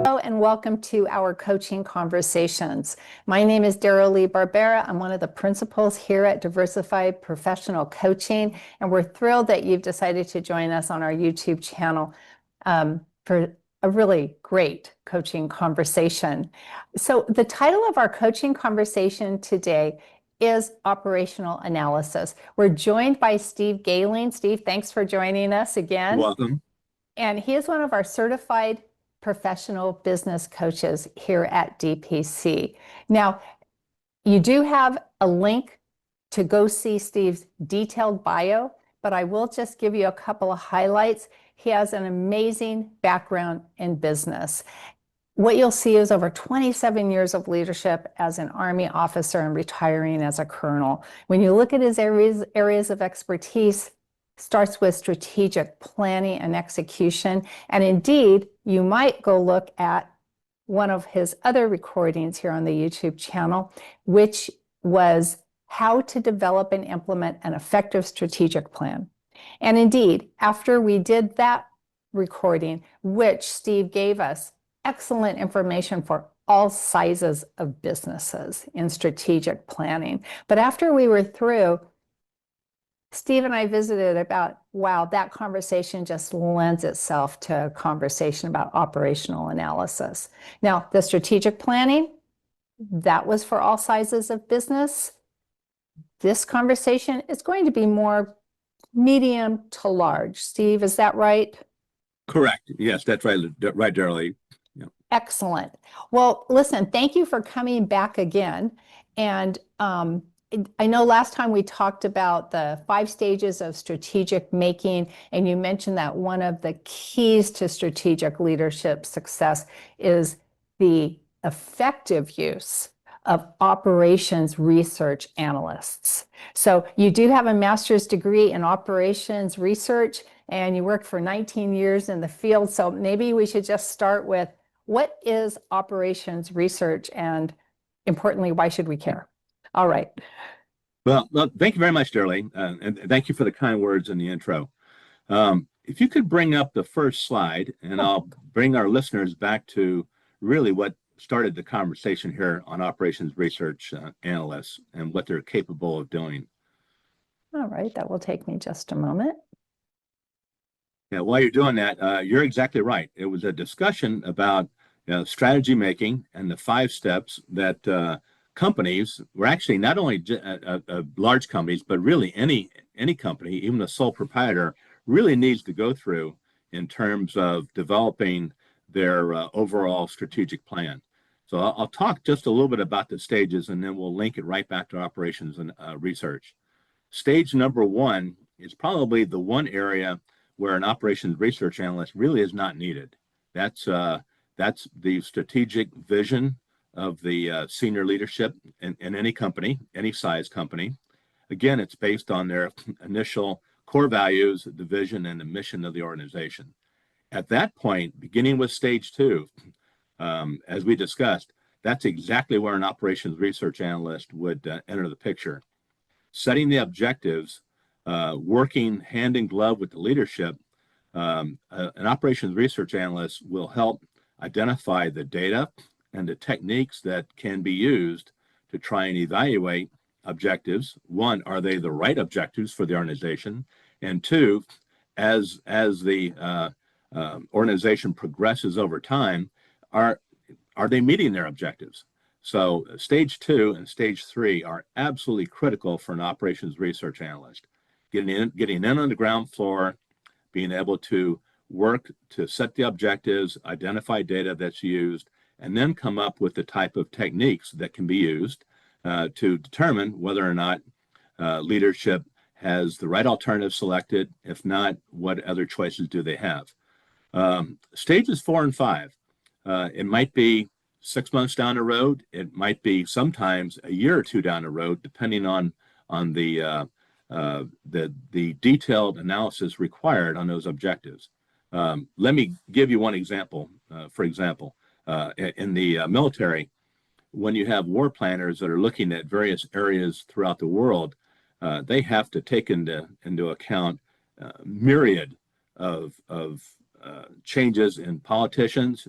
Hello and welcome to our coaching conversations. My name is Darrell Lee Barbera. I'm one of the principals here at Diversified Professional Coaching, and we're thrilled that you've decided to join us on our YouTube channel for a really great coaching conversation. So the title of our coaching conversation today is Operational Analysis. We're joined by Steve Gailing. Steve, thanks for joining us again. You're welcome. And he is one of our certified professional business coaches here at DPC. Now, you do have a link to go see Steve's detailed bio, but I will just give you a couple of highlights. He has an amazing background in business. What you'll see is over 27 years of leadership as an Army officer and retiring as a colonel. When you look at his areas of expertise, starts with strategic planning and execution. And indeed, you might go look at one of his other recordings here on the YouTube channel, which was how to develop and implement an effective strategic plan. And indeed, after we did that recording, which Steve gave us excellent information for all sizes of businesses in strategic planning. But after we were through, Steve and I visited about, wow, that conversation just lends itself to a conversation about operational analysis. Now, the strategic planning, that was for all sizes of business. This conversation is going to be more medium to large. Steve, is that right? Correct. Yes, that's right, Darrell. Yeah. Excellent. Well, listen, thank you for coming back again. And I know last time we talked about the 5 stages of strategic making, and you mentioned that one of the keys to strategic leadership success is the effective use of operations research analysts. So you do have a master's degree in operations research, and you worked for 19 years in the field. So maybe we should just start with, what is operations research, and importantly, why should we care? All right. Well, thank you very much, Darrell, and thank you for the kind words in the intro. If you could bring up the first slide, and I'll bring our listeners back to really what started the conversation here on operations research analysts and what they're capable of doing. All right, that will take me just a moment. Yeah, while you're doing that, you're exactly right. It was a discussion about strategy making and the 5 steps that companies were actually not only large companies, but really any company, even a sole proprietor, really needs to go through in terms of developing their overall strategic plan. So I'll talk just a little bit about the stages, and then we'll link it right back to operations and research. Stage number 1 is probably the one area where an operations research analyst really is not needed. That's the strategic vision of the senior leadership in any company, any size company. Again, it's based on their initial core values, the vision, and the mission of the organization. At that point, beginning with stage 2, as we discussed, that's exactly where an operations research analyst would enter the picture. Setting the objectives, working hand in glove with the leadership, an operations research analyst will help identify the data and the techniques that can be used to try and evaluate objectives. 1, are they the right objectives for the organization? And 2, as the organization progresses over time, are they meeting their objectives? So stage 2 and stage 3 are absolutely critical for an operations research analyst. Getting in on the ground floor, being able to work to set the objectives, identify data that's used, and then come up with the type of techniques that can be used to determine whether or not leadership has the right alternative selected. If not, what other choices do they have? Stages 4 and 5, it might be 6 months down the road. It might be sometimes a year or 2 down the road, depending on the detailed analysis required on those objectives. Let me give you one example. For example, in the military, when you have war planners that are looking at various areas throughout the world, they have to take into account myriad of changes in politicians,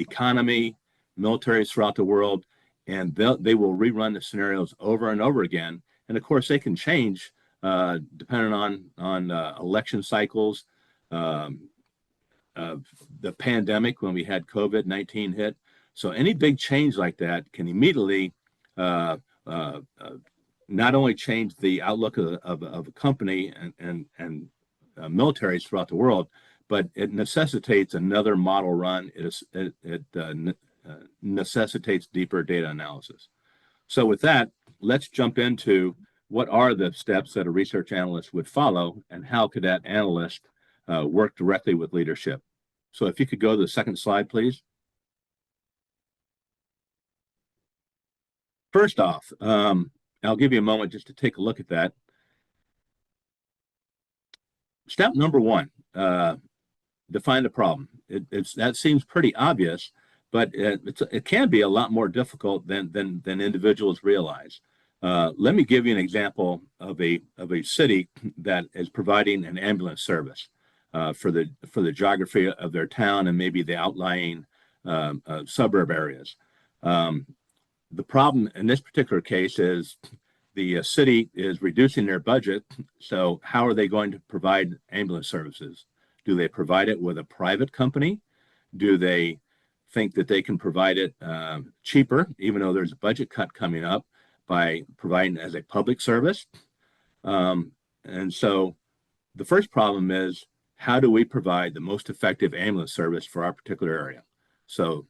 economy, militaries throughout the world, and they will rerun the scenarios over and over again. And of course, they can change depending on election cycles, um, the pandemic when we had COVID-19 hit. So any big change like that can immediately uh, uh, uh, not only change the outlook of a company and militaries throughout the world, but it necessitates another model run. It necessitates deeper data analysis. So with that, let's jump into what are the steps that a research analyst would follow, and how could that analyst work directly with leadership. So if you could go to the second slide, please. First off, I'll give you a moment just to take a look at that. Step number one, define the problem. That seems pretty obvious, but it can be a lot more difficult than individuals realize. Let me give you an example of a city that is providing an ambulance service for the geography of their town and maybe the outlying suburb areas. The problem in this particular case is the city is reducing their budget. So how are they going to provide ambulance services? Do they provide it with a private company? Do they think that they can provide it cheaper, even though there's a budget cut coming up, by providing it as a public service? And so the first problem is, how do we provide the most effective ambulance service for our particular area? So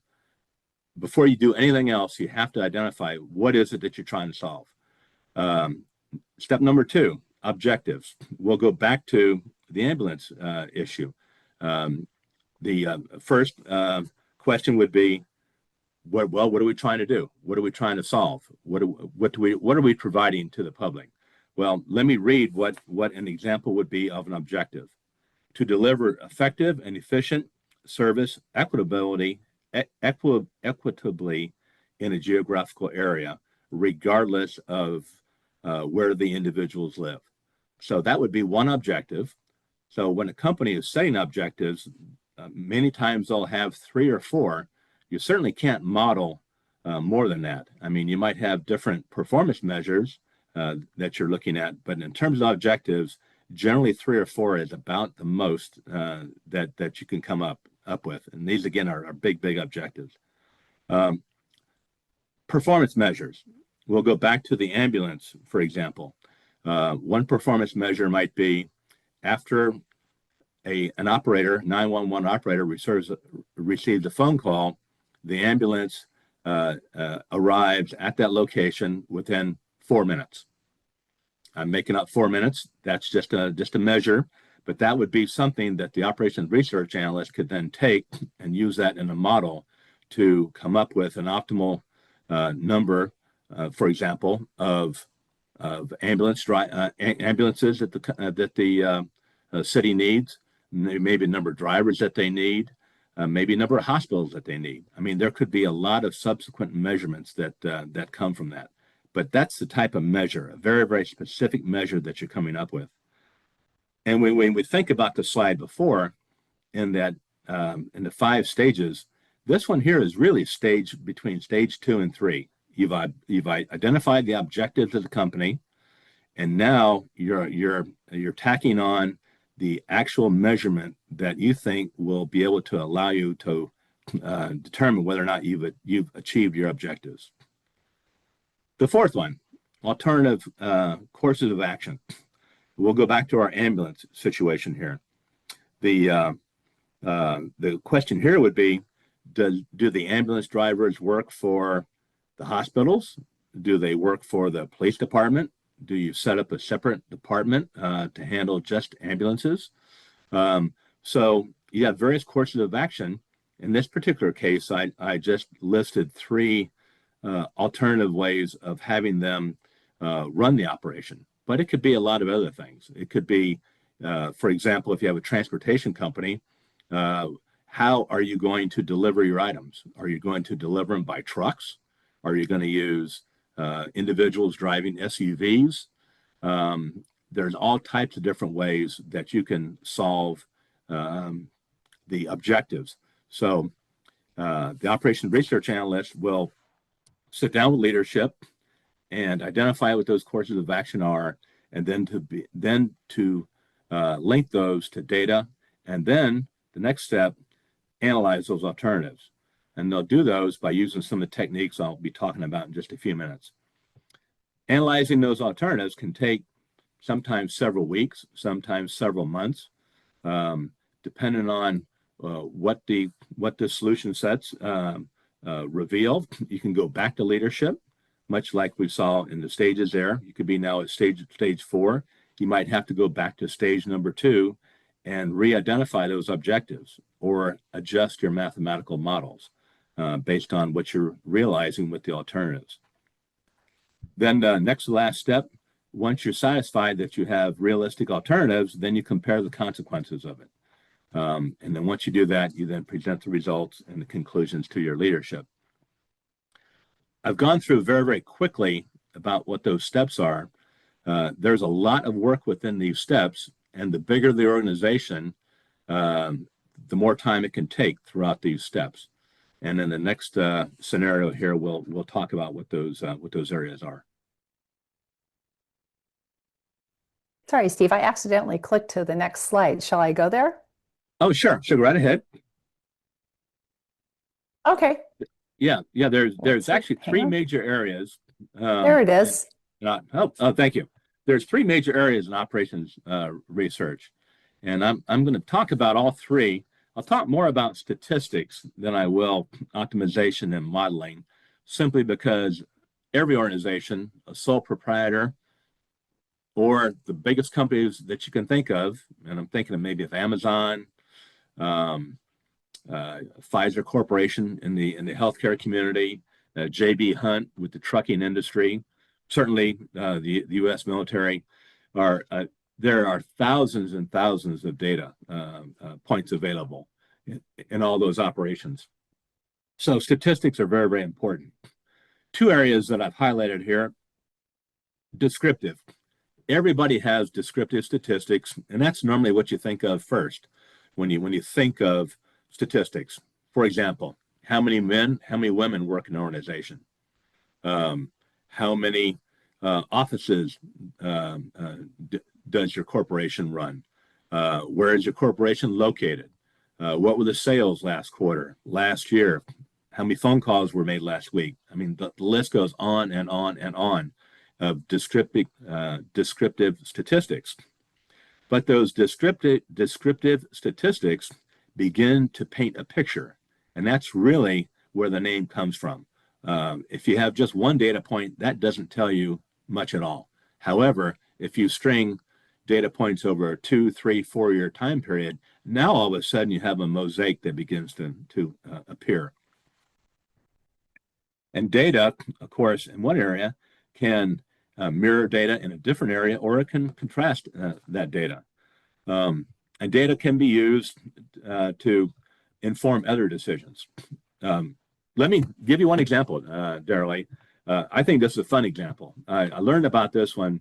before you do anything else, you have to identify what is it that you're trying to solve. Step number two, objectives. We'll go back to the ambulance issue. The first question would be, what are we trying to do? What are we trying to solve? What are we providing to the public? Well, let me read what an example would be of an objective. To deliver effective and efficient service equitably in a geographical area, regardless of where the individuals live. So that would be one objective. So when a company is setting objectives, many times they'll have 3 or 4. You certainly can't model more than that. I mean, you might have different performance measures that you're looking at, but in terms of objectives, generally 3 or 4 is about the most that you can come up with. And these, again, are big objectives. Performance measures. We'll go back to the ambulance, for example. One performance measure might be, after an operator, 911 operator, receives a phone call, the ambulance arrives at that location within 4 minutes. I'm making up 4 minutes. That's just a measure, but that would be something that the operations research analyst could then take and use that in a model to come up with an optimal number, for example, of ambulances that the city needs, maybe a number of drivers that they need, maybe a number of hospitals that they need. I mean, there could be a lot of subsequent measurements that come from that. But that's the type of measure, a very specific measure that you're coming up with. And when we think about the slide before, in that in the 5 stages, this one here is really staged between stage 2 and 3. You've identified the objectives of the company, and now you're tacking on the actual measurement that you think will be able to allow you to determine whether or not you've achieved your objectives. The fourth one, alternative courses of action. We'll go back to our ambulance situation here. The question here would be, do the ambulance drivers work for the hospitals? Do they work for the police department? Do you set up a separate department to handle just ambulances? So you have various courses of action. In this particular case, I just listed 3 alternative ways of having them run the operation. But it could be a lot of other things. It could be, for example, if you have a transportation company, how are you going to deliver your items? Are you going to deliver them by trucks? Are you going to use individuals driving SUVs? There's all types of different ways that you can solve the objectives. So The operations research analyst will sit down with leadership and identify what those courses of action are, and then to link those to data, and then the next step, analyze those alternatives. And they'll do those by using some of the techniques I'll be talking about in just a few minutes. Analyzing those alternatives can take sometimes several weeks, sometimes several months, depending on what the solution sets reveal. You can go back to leadership, much like we saw in the stages there. You could be now at stage 4. You might have to go back to stage number 2 and re-identify those objectives or adjust your mathematical models based on what you're realizing with the alternatives. Then the next to last step, once you're satisfied that you have realistic alternatives, then you compare the consequences of it. And then once you do that, you then present the results and the conclusions to your leadership. I've gone through very, very quickly about what those steps are. There's a lot of work within these steps, and the bigger the organization, the more time it can take throughout these steps. And in the next scenario here, we'll talk about what those areas are. Sorry, Steve, I accidentally clicked to the next slide. Shall I go there? Oh, sure. Go right ahead. Okay. Yeah. There's actually 3 major areas. There it is. Thank you. There's 3 major areas in operations research, and I'm going to talk about all 3. I'll talk more about statistics than I will optimization and modeling, simply because every organization, a sole proprietor, or the biggest companies that you can think of, and I'm thinking of maybe of Amazon, Pfizer Corporation in the healthcare community, J.B. Hunt with the trucking industry, certainly the U.S. military, there are thousands and thousands of data points available in all those operations. So statistics are very, very important. 2 areas that I've highlighted here: descriptive. Everybody has descriptive statistics, and that's normally what you think of first when you think of statistics. For example, how many men, how many women work in an organization? How many offices does your corporation run? Where is your corporation located? What were the sales last quarter, last year? How many phone calls were made last week? I mean, the list goes on and on and on of descriptive statistics. But those descriptive statistics begin to paint a picture, and that's really where the name comes from. If you have just one data point, that doesn't tell you much at all. However, if you string data points over a 2, 3, 4-year time period, now all of a sudden you have a mosaic that begins to appear. And data, of course, in one area can mirror data in a different area, or it can contrast that data. And data can be used to inform other decisions. Let me give you one example, Darrell. I think this is a fun example. I learned about this one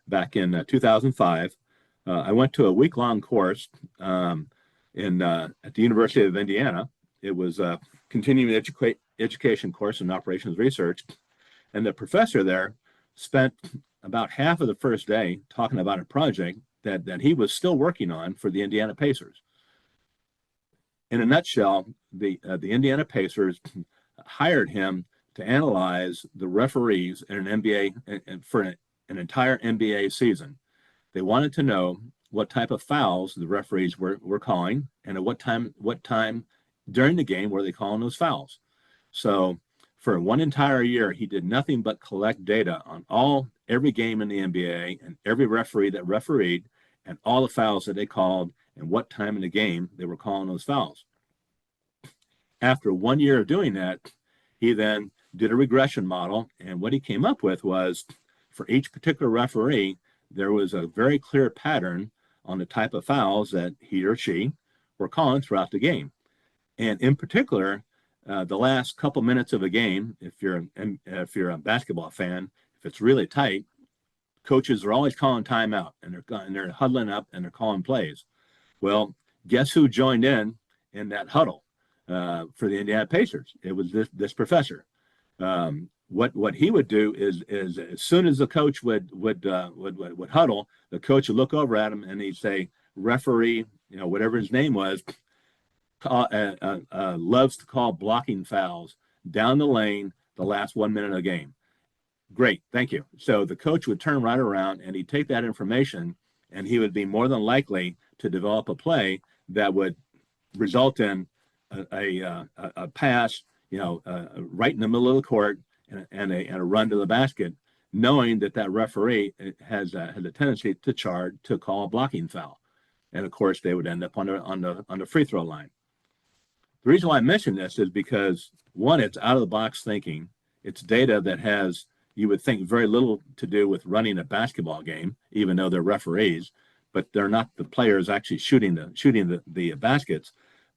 back in 2005. I went to a week-long course at the University of Indiana. It was a continuing education course in operations research, and the professor there spent about half of the first day talking about a project that he was still working on for the Indiana Pacers. In a nutshell, the Indiana Pacers hired him to analyze the referees in an NBA for an entire NBA season. They wanted to know what type of fouls the referees were calling, and at what time during the game were they calling those fouls. So for one entire year, he did nothing but collect data on every game in the NBA and every referee that refereed and all the fouls that they called and what time in the game they were calling those fouls. After 1 year of doing that, he then did a regression model, and what he came up with was, for each particular referee, there was a very clear pattern on the type of fouls that he or she were calling throughout the game. And in particular, the last couple minutes of a game, if you're a basketball fan, if it's really tight, coaches are always calling timeout, and they're huddling up and they're calling plays. Well, guess who joined in that huddle? for the Indiana Pacers. It was this professor. What he would do is as soon as the coach would huddle, the coach would look over at him and he'd say, "Referee, whatever his name was, loves to call blocking fouls down the lane the last 1 minute of the game." Great, thank you. So the coach would turn right around and he'd take that information and he would be more than likely to develop a play that would result in a pass, right in the middle of the court and a run to the basket, knowing that referee has a tendency to call a blocking foul, and of course they would end up on the free throw line. The reason why I mention this is because, one, it's out of the box thinking. It's data that has, you would think, very little to do with running a basketball game, even though they're referees, but they're not the players actually shooting the baskets.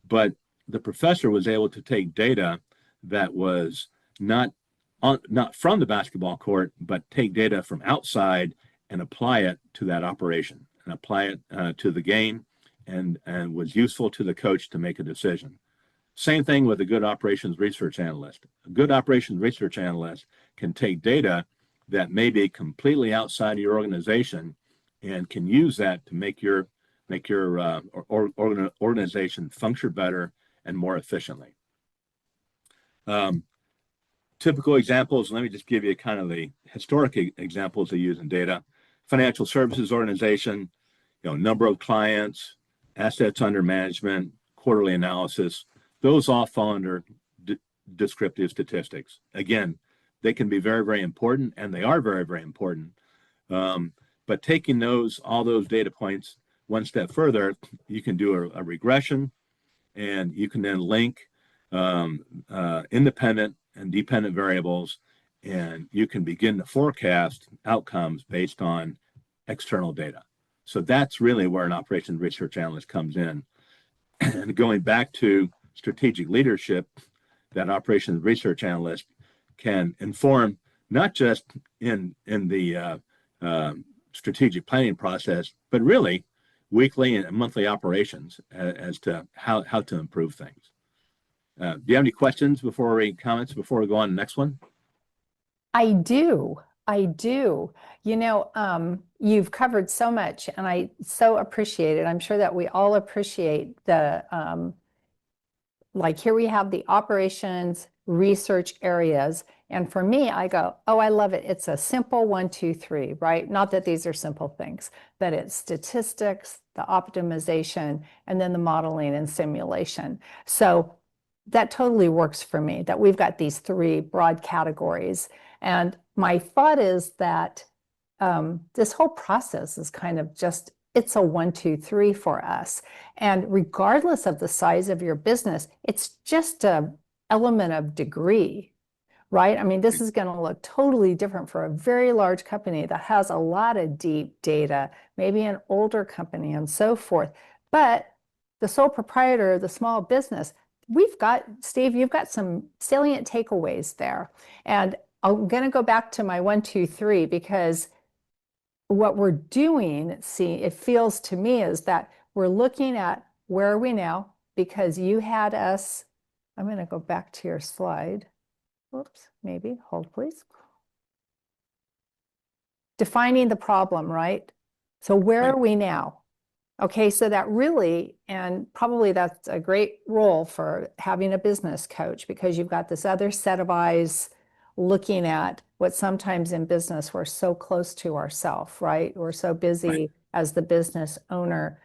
But the professor was able to take data that was not from the basketball court, but take data from outside and apply it to that operation and apply it to the game, and was useful to the coach to make a decision. Same thing with a good operations research analyst. A good operations research analyst can take data that may be completely outside of your organization and can use that to make your organization function better and more efficiently. Typical examples, let me just give you kind of the historic examples of using data. Financial services organization, number of clients, assets under management, quarterly analysis, those all fall under descriptive statistics. Again, they can be very, very important, and they are very, very important. But taking all those data points one step further, you can do a regression, and you can then link independent and dependent variables, and you can begin to forecast outcomes based on external data. So that's really where an operations research analyst comes in. And going back to strategic leadership, that operations research analyst can inform not just in the strategic planning process, but really weekly and monthly operations as to how to improve things. Do you have any questions comments before we go on to the next one? I do. You've covered so much, and I so appreciate it. I'm sure that we all appreciate the, here we have the operations research areas. And for me, I go, oh, I love it. It's a simple 1, 2, 3, right? Not that these are simple things, but it's statistics, the optimization, and then the modeling and simulation. So that totally works for me, that we've got these 3 broad categories. And my thought is that this whole process is kind of just, it's a 1, 2, 3 for us. And regardless of the size of your business, it's just an element of degree, right? I mean, this is going to look totally different for a very large company that has a lot of deep data, maybe an older company and so forth. But the sole proprietor, the small business, Steve, you've got some salient takeaways there. And I'm going to go back to my 1, 2, 3, because what we're doing, it feels to me, is that we're looking at where are we now, because you had us, I'm going to go back to your slide. Whoops, maybe, hold please. Defining the problem, right? So where are we now? Okay, so that really, and probably that's a great role for having a business coach, because you've got this other set of eyes looking at what sometimes in business we're so close to ourselves, right? We're so busy as the business owner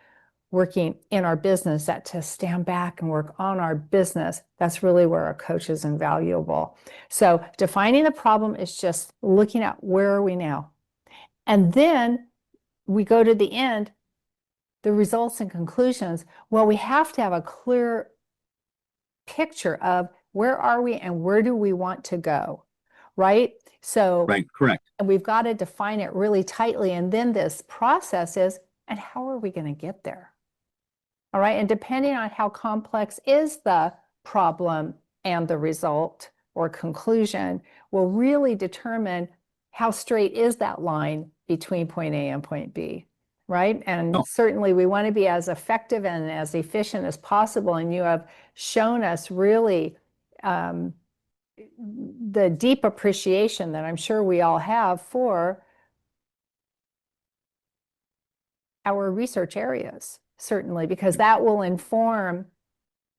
working in our business that to stand back and work on our business, that's really where a coach is invaluable. So defining the problem is just looking at where are we now? And then we go to the end, the results and conclusions. Well, we have to have a clear picture of where are we and where do we want to go, right? So, right, correct. And we've got to define it really tightly. And then this process is, and how are we going to get there? All right. And depending on how complex is the problem and the result or conclusion will really determine how straight is that line between point A and point B. right? And Oh, certainly we want to be as effective and as efficient as possible. And you have shown us really the deep appreciation that I'm sure we all have for our research areas, certainly, because that will inform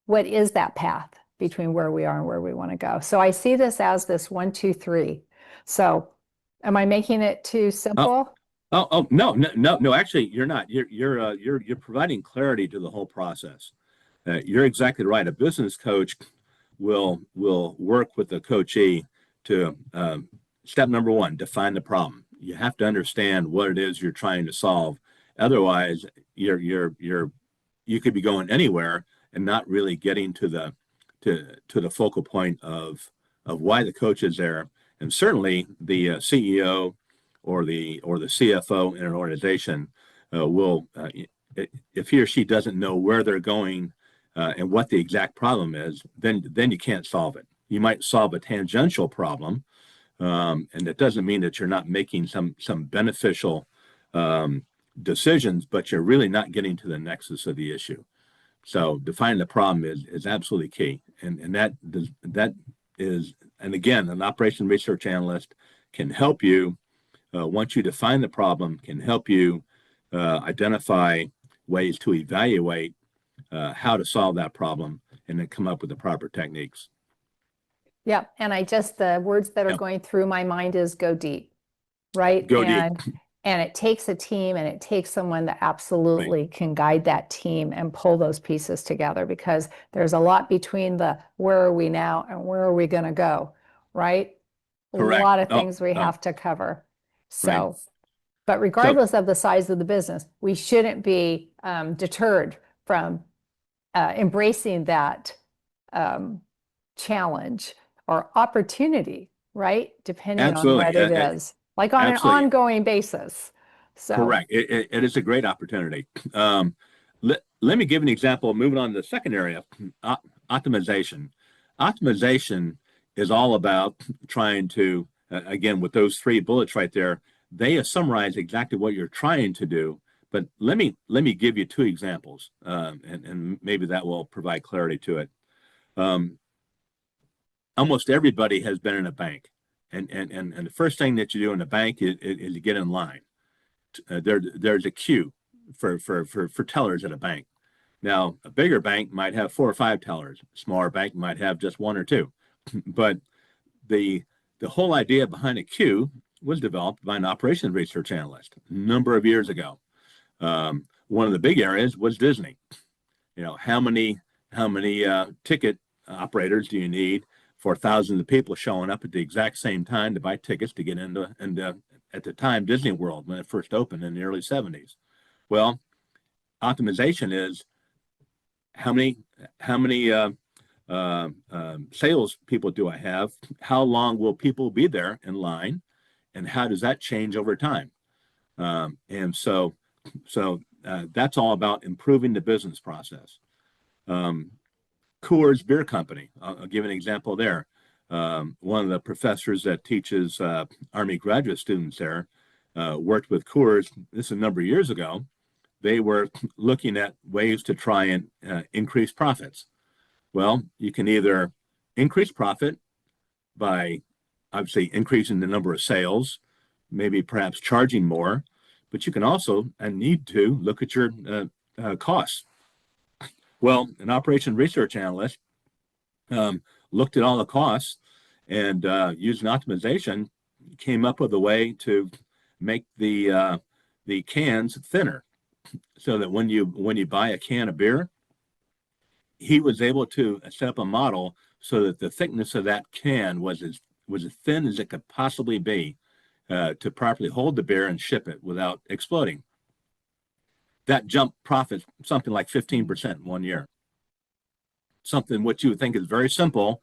what is that path between where we are and where we want to go. So I see this as this 1, 2, 3. So am I making it too oh, simple? no. Actually, you're not. You're providing clarity to the whole process. You're exactly right. A business coach will work with the coachee to step number one, define the problem. You have to understand what it is you're trying to solve. Otherwise, you could be going anywhere and not really getting to the focal point of why the coach is there. And certainly the CEO or the CFO in an organization will, if he or she doesn't know where they're going and what the exact problem is, then you can't solve it. You might solve a tangential problem, and it doesn't mean that you're not making some beneficial decisions, but you're really not getting to the nexus of the issue. So defining the problem is absolutely key, and that is, and again, an operation research analyst can help you once you define the problem, can help you identify ways to evaluate how to solve that problem, and then come up with the proper techniques. Yeah. And the words that are Yeah. going through my mind is go deep, right? Go deep. And it takes a team, and it takes someone that Right. absolutely can guide that team and pull those pieces together, because there's a lot between the where are we now and where are we going to go, right? A Correct. lot of things we have to cover. Right. So, but So regardless of the size of the business, we shouldn't be deterred from embracing that challenge or opportunity, right? Depending on what absolutely, it is, like on an absolutely ongoing basis. So, correct. It is a great opportunity. Let me give an example. Moving on to the second area, optimization. Optimization is all about trying to, again, with those three bullets right there, they summarize exactly what you're trying to do. But let me give you two examples, and maybe that will provide clarity to it. Um, Almost everybody has been in a bank, and the first thing that you do in a bank is you get in line. There's a queue for tellers at a bank. Now, a bigger bank might have 4 or 5 tellers. A smaller bank might have just 1 or 2. But the the whole idea behind a queue was developed by an operations research analyst a number of years ago. One of the big areas was Disney. How many ticket operators do you need for thousands of people showing up at the exact same time to buy tickets to get into and at the time Disney World when it first opened in the early 70s? Well, optimization is how many sales people do I have? How long will people be there in line, and how does that change over time? And so that's all about improving the business process. Um, Coors Beer Company. I'll give an example there. One of the professors that teaches Army graduate students there worked with Coors. This is a number of years ago. They were looking at ways to try and increase profits. Well, you can either increase profit by obviously increasing the number of sales, maybe perhaps charging more, but you can also and need to look at your costs. Well, an operation research analyst looked at all the costs and using optimization came up with a way to make the cans thinner, so that when you buy a can of beer, he was able to set up a model so that the thickness of that can was as thin as it could possibly be to properly hold the beer and ship it without exploding. That jumped profits something like 15% in 1 year. Something which you would think is very simple,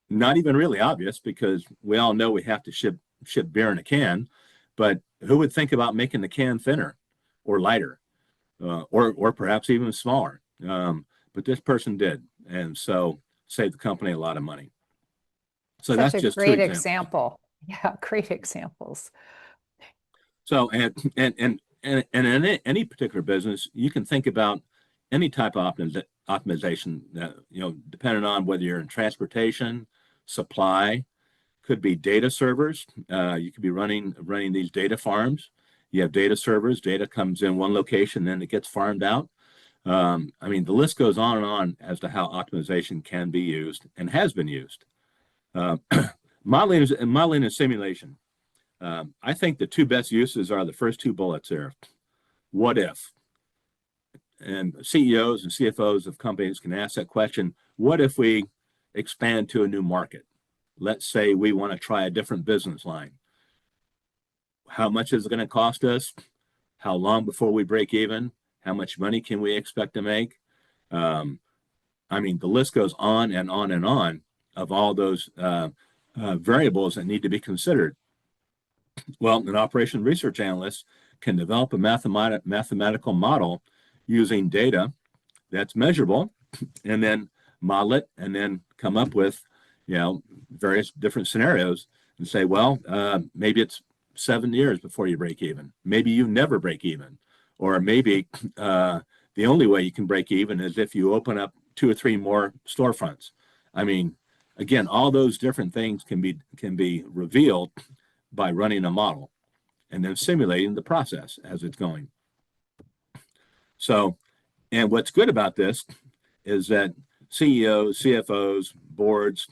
not even really obvious, because we all know we have to ship beer in a can, but who would think about making the can thinner or lighter, or perhaps even smaller? But this person did, and so saved the company a lot of money. So such that's a just two great examples. example. Yeah, great examples. So and and in any particular business, you can think about any type of optimization that, depending on whether you're in transportation, supply, could be data servers. You could be running these data farms. You have data servers, data comes in one location, then it gets farmed out. I mean, the list goes on and on as to how optimization can be used and has been used. Uh, modeling and simulation. I think the two best uses are the first two bullets there. What if? And CEOs and CFOs of companies can ask that question, what if we expand to a new market? Let's say we want to try a different business line. How much is it going to cost us? How long before we break even? How much money can we expect to make? I mean, the list goes on and on and on of all those variables that need to be considered. Well, an operations research analyst can develop a mathematical model using data that's measurable, and then model it, and then come up with, various different scenarios, and say, well, maybe it's 7 years before you break even. Maybe you never break even, or maybe the only way you can break even is if you open up 2 or 3 more storefronts. I mean, again, all those different things can be revealed by running a model and then simulating the process as it's going. So, and what's good about this is that CEOs, CFOs, boards,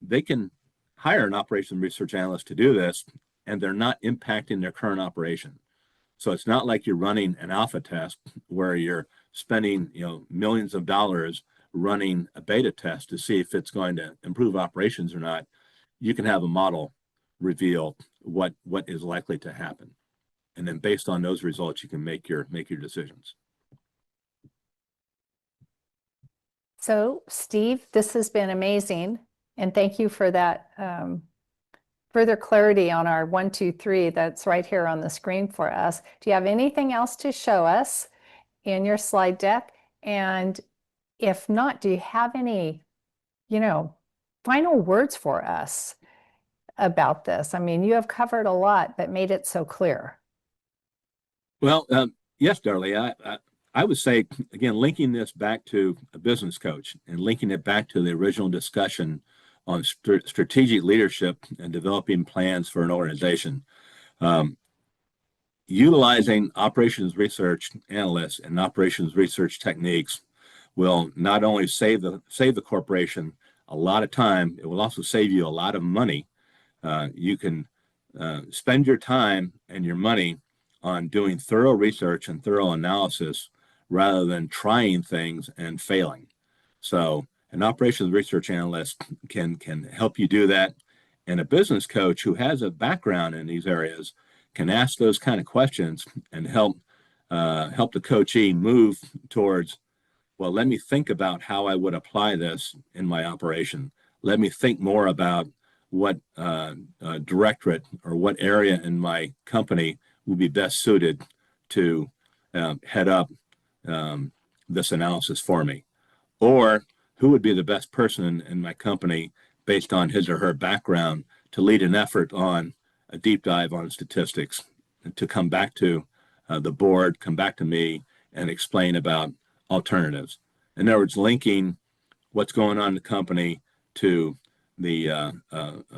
they can hire an operations research analyst to do this, and they're not impacting their current operation. So it's not like you're running an alpha test where you're spending, millions of dollars running a beta test to see if it's going to improve operations or not. You can have a model reveal what is likely to happen, and then based on those results, you can make your decisions. So, Steve, this has been amazing, and thank you for that further clarity on our 1, 2, 3 that's right here on the screen for us. Do you have anything else to show us in your slide deck? And if not, do you have any, final words for us about this? I mean, you have covered a lot, but made it so clear. Well, yes, Darlie. I would say, again, linking this back to a business coach and linking it back to the original discussion on strategic leadership and developing plans for an organization. Utilizing operations research analysts and operations research techniques will not only save the corporation a lot of time, it will also save you a lot of money. You can spend your time and your money on doing thorough research and thorough analysis rather than trying things and failing. So an operations research analyst can help you do that. And a business coach who has a background in these areas can ask those kind of questions and help the coachee move towards, well, let me think about how I would apply this in my operation. Let me think more about what directorate or what area in my company would be best suited to head up this analysis for me. Or who would be the best person in my company based on his or her background to lead an effort on a deep dive on statistics and to come back to the board, come back to me and explain about alternatives. In other words, linking what's going on in the company to the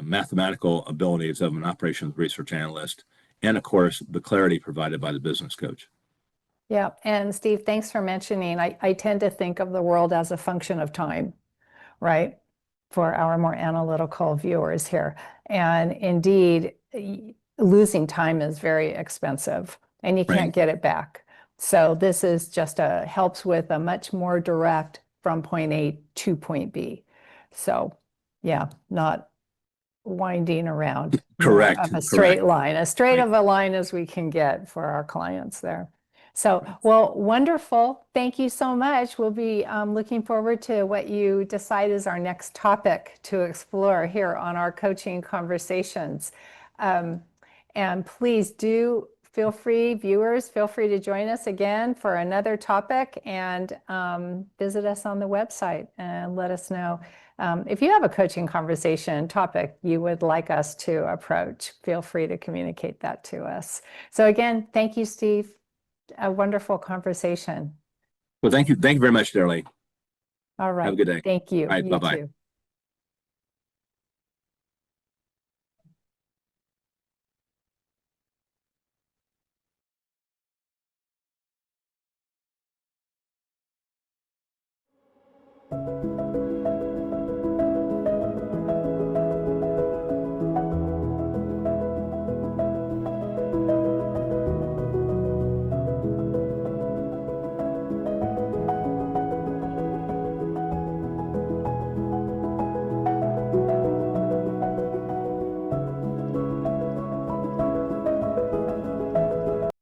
mathematical abilities of an operations research analyst, and of course, the clarity provided by the business coach. Yeah, and Steve, thanks for mentioning, I tend to think of the world as a function of time, right? For our more analytical viewers here. And indeed, losing time is very expensive and you can't get it back. So this is just helps with a much more direct from point A to point B. So yeah, not winding around. Correct. Of a straight line, as straight of a line as we can get for our clients there. So, well, wonderful. Thank you so much. We'll be looking forward to what you decide is our next topic to explore here on our coaching conversations. And please do feel free, viewers, feel free to join us again for another topic, and visit us on the website and let us know. If you have a coaching conversation topic you would like us to approach, feel free to communicate that to us. So again, thank you, Steve. A wonderful conversation. Well, thank you. Thank you very much, Darlene. All right. Have a good day. Thank you. All right. You Bye-bye. too.